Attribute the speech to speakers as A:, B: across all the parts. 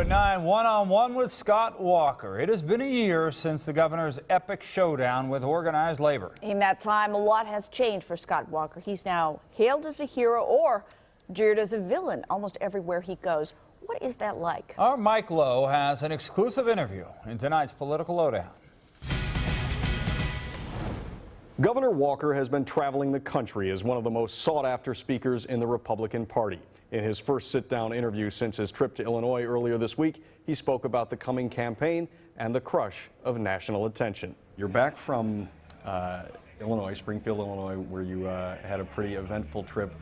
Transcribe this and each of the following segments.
A: 9 one-on-one with Scott Walker. It has been a year since the governor's epic showdown with organized labor.
B: In that time, a lot has changed for Scott Walker. He's now hailed as a hero or jeered as a villain almost everywhere he goes. What is that like?
A: Our Mike Lowe has an exclusive interview in tonight's Political Lowdown.
C: Governor Walker has been traveling the country as one of the most sought-after speakers in the Republican Party. In his first sit-down interview since his trip to Illinois earlier this week, he spoke about the coming campaign and the crush of national attention. You're back from Illinois, Springfield, Illinois, where you had a pretty eventful trip.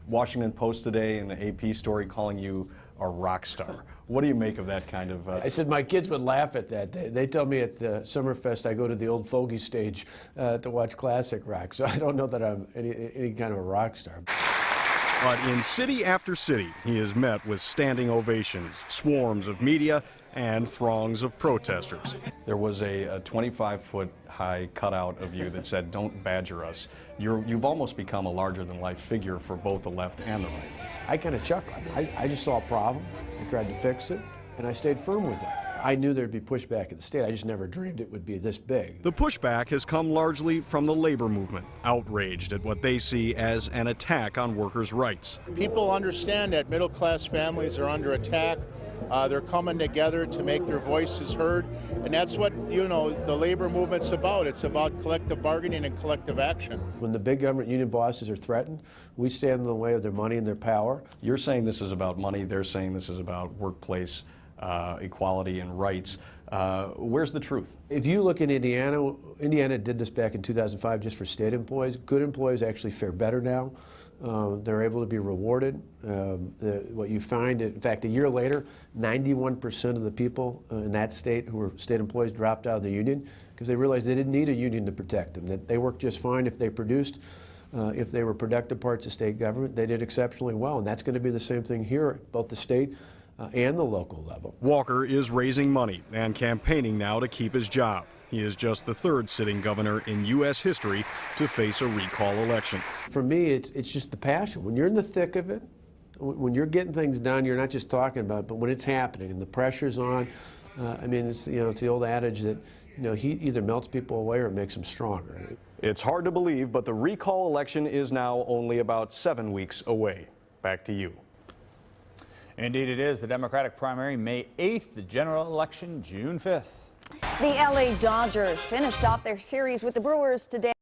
C: Washington Post today and the AP story calling you a rock star. What do you make of that kind of...
D: I said my kids would laugh at that. They tell me at the Summerfest I go to the old fogey stage to watch classic rock, so I don't know that I'm any kind of a rock star.
C: But in city after city, he is met with standing ovations, swarms of media, and throngs of protesters. There was a 25-foot high cutout of you that said, "Don't badger us." You've almost become a larger-than-life figure for both the left and the right.
D: I kind of chuckled. I just saw a problem, I tried to fix it, and I stayed firm with it. I knew there'd be pushback at the state. I just never dreamed it would be this big.
C: The pushback has come largely from the labor movement, outraged at what they see as an attack on workers' rights.
E: People understand that middle-class families are under attack. They're coming together to make their voices heard, and that's what, the labor movement's about. It's about collective bargaining and collective action.
D: When the big government union bosses are threatened, we stand in the way of their money and their power.
C: You're saying this is about money. They're saying this is about workplace equality and rights. Where's the truth?
D: If you look in Indiana, Indiana did this back in 2005 just for state employees. Good employees actually fare better now. They're able to be rewarded. What you find, in fact, a year later, 91% of the people in that state who were state employees dropped out of the union because they realized they didn't need a union to protect them, that they worked just fine if they produced. If they were productive parts of state government, they did exceptionally well, and that's going to be the same thing here at both the state and the local level.
C: Walker is raising money and campaigning now to keep his job. He is just the third sitting governor in U.S. history to face a recall election.
D: For me, it's just the passion. When you're in the thick of it, when you're getting things done, you're not just talking about it, but when it's happening and the pressure's on, it's the old adage that heat either melts people away or makes them stronger.
C: It's hard to believe, but the recall election is now only about 7 weeks away. Back to you.
A: Indeed it is. The Democratic primary May 8th, the general election June 5th.
B: The LA Dodgers finished off their series with the Brewers today.